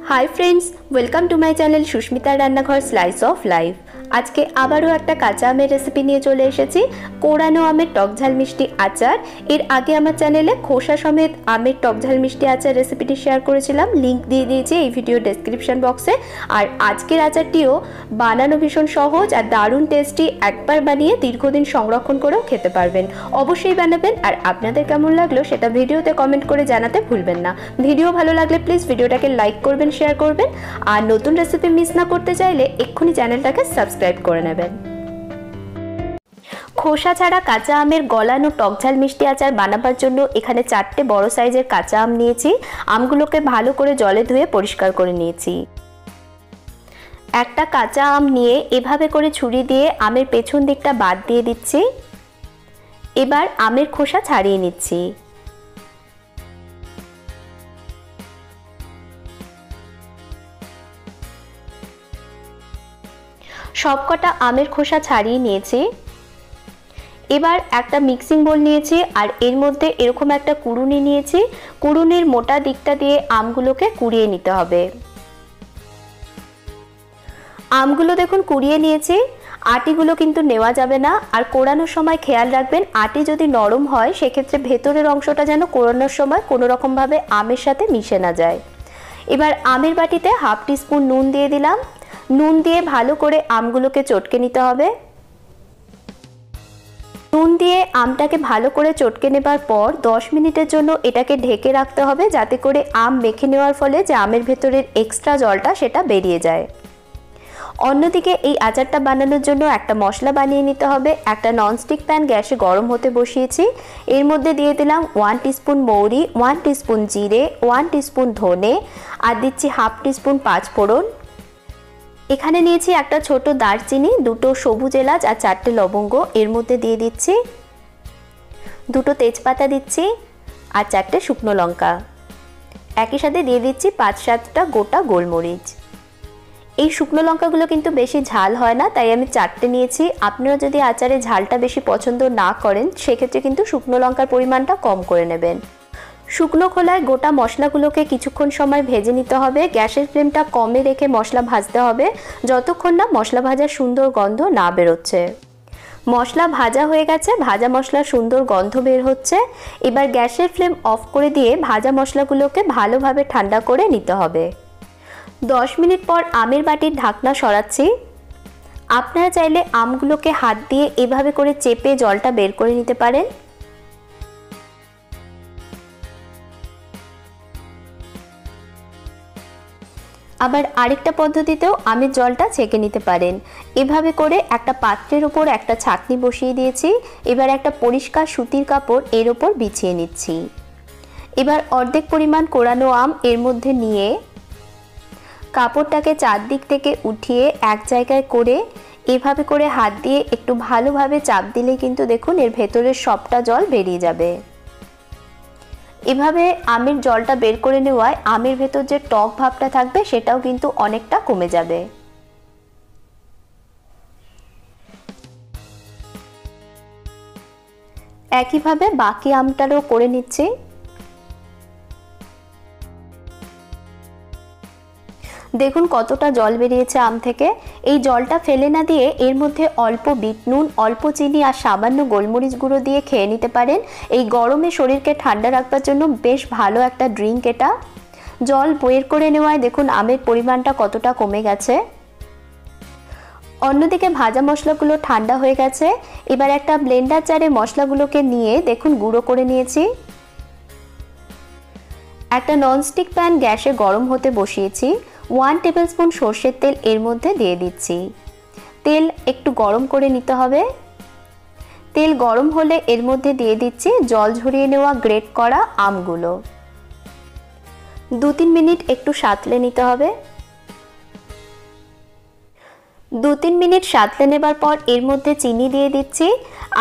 High friends welcome to my channel Sushmita Rannaghar slice of life. आज के आबारो एक काँचा आमेर रेसिपि निये चले एसेछि कोड़ानो आमेर टक झाल मिष्टि आचार। एर आगे आमार चैनेले खोसा समेत आमेर टक झाल मिष्टि आचार रेसिपिटी शेयर करेछिलाम, लिंक दिए दिएछि एई भिडियो डेसक्रिप्शन बक्से। और आजकेर आचारटिओ बानानो भीषण सहज और दारुण टेस्टी, एकबार बानिये दीर्घदिन संरक्षण करेও खेते पारबेन। अवश्यई बानाबेन और आपनादेर केमन लागलो सेटा भिडियोते कमेंट करे जानाते भुलबेन ना। भिडियो भालो लागले प्लिज भिडियोटाके लाइक करबेन, शेयर करबेन और नतून रेसिपि मिस ना करते चाइले एक्षुनि चैनलटाके सबस्क्राइब करे नेबेन। खोसा छाड़ा काँचा आमेर गलानो टक झाल मिष्टि आचार बानाবার জন্য এখানে 4টে বড় সাইজের কাঁচা আম নিয়েছি। আমগুলোকে ভালো করে জলে ধুয়ে পরিষ্কার করে নিয়েছি। একটা কাঁচা আম নিয়ে এভাবে করে ছুরি দিয়ে আমের পেছন দিকটা বাদ দিয়ে দিচ্ছি। এবার আমের খোসা ছাড়িয়ে নিচ্ছি। সবকটা আমের খোসা ছাড়িয়ে নিয়েছি। এবার একটা মিক্সিং বোল নিয়েছি আর এর মধ্যে এরকম একটা কুড়ুনি নিয়েছি। কুড়ুনির মোটা দিকটা দিয়ে আমগুলোকে কুড়িয়ে নিতে হবে। আমগুলো দেখুন কুড়িয়ে নিয়েছি। আটিগুলো কিন্তু নেওয়া যাবে না আর কোড়ানোর সময় খেয়াল রাখবেন আটি যদি নরম হয় সেক্ষেত্রে ভেতরের অংশটা যেন কোড়ানোর সময় কোনো রকম ভাবে আমের সাথে মিশে না যায়। এবার আমের বাটিতে হাফ টিস্পুন নুন দিয়ে দিলাম। নুন দিয়ে ভালো করে আমগুলোকে চটকে নিতে হবে। নুন দিয়ে আমটাকে ভালো করে চটকে নেবার পর 10 মিনিটের জন্য এটাকে ঢেকে রাখতে হবে যাতে করে আম মেখে নেওয়ার ফলে যে আমের ভেতরের এক্সট্রা জলটা সেটা বেরিয়ে যায়। অন্যদিকে এই আচারটা বানানোর জন্য একটা মশলা বানিয়ে নিতে হবে। একটা ননস্টিক প্যান গ্যাসে গরম হতে বসিয়েছি। এর মধ্যে দিয়ে দিলাম 1 টিস্পুন মৌরি, 1 টিস্পুন জিরে, 1 টিস্পুন ধনে আর দিচ্ছি হাফ টিস্পুন পাঁচফোড়ন। এখানে নিয়েছি একটা ছোট দারচিনি, দুটো সবুজ এলাচ আর 4টে লবঙ্গ। এর মধ্যে দিয়ে দিচ্ছি দুটো তেজপাতা দিচ্ছি আর 4টে শুকনো লঙ্কা। একই সাথে দিয়ে দিচ্ছি 5-7টা গোটা গোলমরিচ। এই শুকনো লঙ্কাগুলো কিন্তু বেশি ঝাল হয় না তাই আমি 4টে নিয়েছি। আপনারা যদি আচারে ঝালটা বেশি পছন্দ না করেন সেক্ষেত্রে কিন্তু শুকনো লঙ্কার পরিমাণটা কম করে নেবেন। শুকনো খোলায় গোটা মশলাগুলোকে কিছুক্ষণ সময় ভেজে নিতে হবে। গ্যাসের ফ্লেমটা কমে রেখে মশলা ভাজতে হবে যতক্ষণ না মশলা ভাজার সুন্দর গন্ধ না বেরোচ্ছে। মশলা ভাজা হয়ে গেছে, ভাজা মশলার সুন্দর গন্ধ বের হচ্ছে। এবার গ্যাসের ফ্লেম অফ করে দিয়ে ভাজা মশলাগুলোকে ভালোভাবে ঠান্ডা করে নিতে হবে। 10 মিনিট পর আমের বাটির ঢাকনা সরাচ্ছি। আপনারা চাইলে আমগুলোকে হাত দিয়ে এভাবে করে চেপে জলটা বের করে নিতে পারেন। আবার আরেকটা পদ্ধতিতেও আমের জলটা ছেঁকে নিতে পারেন। এভাবে করে একটা পাত্রের উপর একটা ছাঁকনি বসিয়ে দিয়েছি। এবার একটা পরিষ্কার সুতির কাপড় এর উপর বিছিয়ে নিচ্ছি। এবার অর্ধেক পরিমাণ কোড়ানো আম এর মধ্যে নিয়ে কাপড়টাকে চারদিক থেকে উঠিয়ে এক জায়গায় করে এভাবে করে হাত দিয়ে একটু ভালোভাবে চাপ দিলেই কিন্তু দেখুন এর ভেতরের সবটা জল বেরিয়ে যাবে। এভাবে আমের জলটা বের করে নেওয়ায় আমের ভেতর যে টক ভাবটা থাকবে সেটাও কিন্তু অনেকটা কমে যাবে। একইভাবে বাকি আমটারও করে নিচ্ছি। দেখুন কতটা জল বেরিয়েছে আম থেকে। এই জলটা ফেলে না দিয়ে এর মধ্যে অল্প বিট নুন, অল্প চিনি আর সামান্য গোলমরিচ গুঁড়ো দিয়ে খেয়ে নিতে পারেন। এই গরমে শরীরকে ঠান্ডা রাখবার জন্য বেশ ভালো একটা ড্রিঙ্ক এটা। জল বের করে নেওয়ায় দেখুন আমের পরিমাণটা কতটা কমে গেছে। অন্যদিকে ভাজা মশলাগুলো ঠান্ডা হয়ে গেছে। এবার একটা ব্লেন্ডার জারে মশলাগুলোকে নিয়ে দেখুন গুঁড়ো করে নিয়েছি। একটা ননস্টিক প্যান গ্যাসে গরম হতে বসিয়েছি। 1 টেবিলস্পুন সরষের তেল এর মধ্যে দিয়ে দিচ্ছি। তেল একটু গরম করে নিতে হবে। তেল গরম হলে এর মধ্যে দিয়ে দিচ্ছি জল ঝরিয়ে নেওয়া গ্রেট করা আমগুলো। 2-3 মিনিট একটু সাঁতলে নিতে হবে। 2-3 মিনিট সাঁতলে নেবার পর এর মধ্যে চিনি দিয়ে দিচ্ছি।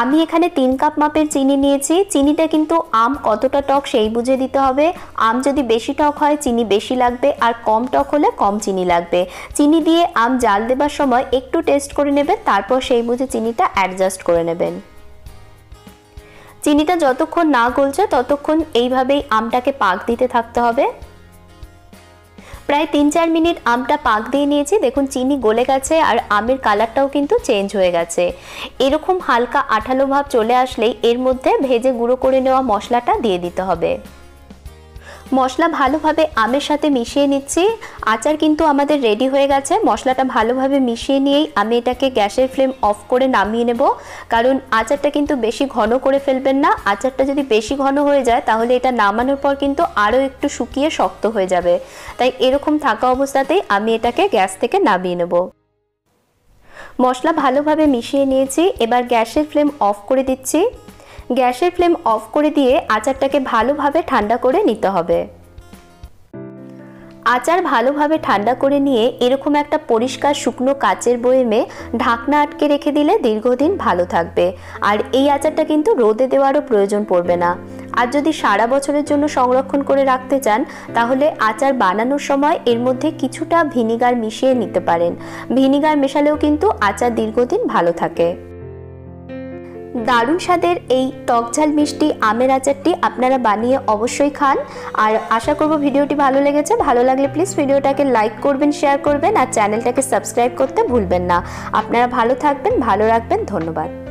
আমি এখানে 3 কাপ মাপের চিনি নিয়েছি। চিনিটা কিন্তু আম কতটা টক সেই বুঝে দিতে হবে। আম যদি বেশি টক হয় চিনি বেশি লাগবে আর কম টক হলে কম চিনি লাগবে। চিনি দিয়ে আম জাল দেবার সময় একটু টেস্ট করে নেবেন, তারপর সেই বুঝে চিনিটা অ্যাডজাস্ট করে নেবেন। চিনিটা যতক্ষণ না গলছে ততক্ষণ এইভাবেই আমটাকে পাক দিতে থাকতে হবে। প্রায় 3-4 মিনিট আমটা পাক দিয়ে নিয়েছি। দেখুন চিনি গলে গেছে আর আমের কালারটাও কিন্তু চেঞ্জ হয়ে গেছে। এরকম হালকা আঠালো ভাব চলে আসলেই এর মধ্যে ভেজে গুঁড়ো করে নেওয়া মশলাটা দিয়ে দিতে হবে। মশলা ভালোভাবে আমের সাথে মিশিয়ে নিচ্ছি। আচার কিন্তু আমাদের রেডি হয়ে গেছে। মশলাটা ভালোভাবে মিশিয়ে নিয়েই আমি এটাকে গ্যাসের ফ্লেম অফ করে নামিয়ে নেব, কারণ আচারটা কিন্তু বেশি ঘন করে ফেলবেন না। আচারটা যদি বেশি ঘন হয়ে যায় তাহলে এটা নামানোর পর কিন্তু আরও একটু শুকিয়ে শক্ত হয়ে যাবে। তাই এরকম থাকা অবস্থাতেই আমি এটাকে গ্যাস থেকে নামিয়ে নেব। মশলা ভালোভাবে মিশিয়ে নিয়েছি, এবার গ্যাসের ফ্লেম অফ করে দিচ্ছি। গ্যাসের ফ্লেম অফ করে দিয়ে আচারটাকে ভালোভাবে ঠান্ডা করে নিতে হবে। আচার ভালোভাবে ঠান্ডা করে নিয়ে এরকম একটা পরিষ্কার শুকনো কাচের বয়ামে ঢাকনা আটকে রেখে দিলে দীর্ঘদিন ভালো থাকবে। আর এই আচারটা কিন্তু রোদে দেওয়ারও প্রয়োজন পড়বে না। আর যদি সারা বছরের জন্য সংরক্ষণ করে রাখতে চান তাহলে আচার বানানোর সময় এর মধ্যে কিছুটা ভিনিগার মিশিয়ে নিতে পারেন। ভিনিগার মেশালেও কিন্তু আচার দীর্ঘদিন ভালো থাকে। দারুণ স্বাদের এই টকঝাল মিষ্টি আমের আচারটি আপনারা বানিয়ে অবশ্যই খান। আর আশা করব ভিডিওটি ভালো লেগেছে। ভালো লাগলে প্লিজ ভিডিওটাকে লাইক করবেন, শেয়ার করবেন আর চ্যানেলটাকে সাবস্ক্রাইব করতে ভুলবেন না। আপনারা ভালো থাকবেন, ভালো রাখবেন। ধন্যবাদ।